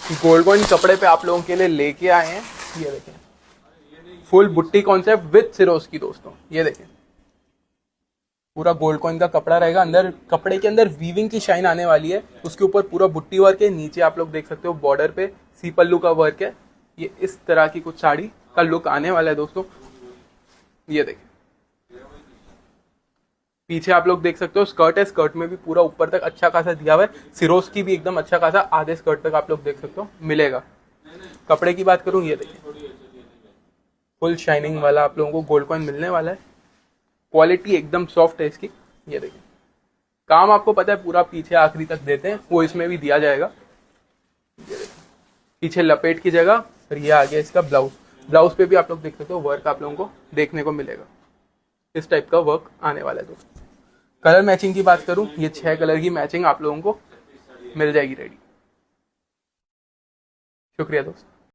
Gold coin कपड़े पे आप लोगों के लिए लेके आए हैं, ये देखें फुल बुट्टी कॉन्सेप्ट विद सिरोस्की दोस्तों। ये देखें पूरा गोल्ड कॉइन का कपड़ा रहेगा, अंदर कपड़े के अंदर वीविंग की शाइन आने वाली है, उसके ऊपर पूरा बुट्टी वर्क है, नीचे आप लोग देख सकते हो बॉर्डर पे सी पल्लू का वर्क है। ये इस तरह की कुछ साड़ी का लुक आने वाला है दोस्तों। ये देखें पीछे आप लोग देख सकते हो स्कर्ट है, स्कर्ट में भी पूरा ऊपर तक अच्छा खासा दिया हुआ है, सिरोस्की भी एकदम अच्छा खासा आधे स्कर्ट तक आप लोग देख सकते हो मिलेगा। कपड़े की बात करूं, ये देखिए फुल शाइनिंग वाला आप लोगों को गोल्ड कॉइन मिलने वाला है, क्वालिटी एकदम सॉफ्ट है इसकी। ये देखिए काम आपको पता है पूरा पीछे आखिरी तक देते हैं, वो इसमें भी दिया जाएगा। पीछे लपेट की जगह, और ये आ गया इसका ब्लाउज, ब्लाउज पे भी आप लोग देख सकते हो वर्क आप लोगों को देखने को मिलेगा, इस टाइप का वर्क आने वाला है दोस्तों। कलर मैचिंग की बात करूं, ये 6 कलर की मैचिंग आप लोगों को मिल जाएगी रेडी। शुक्रिया दोस्तों।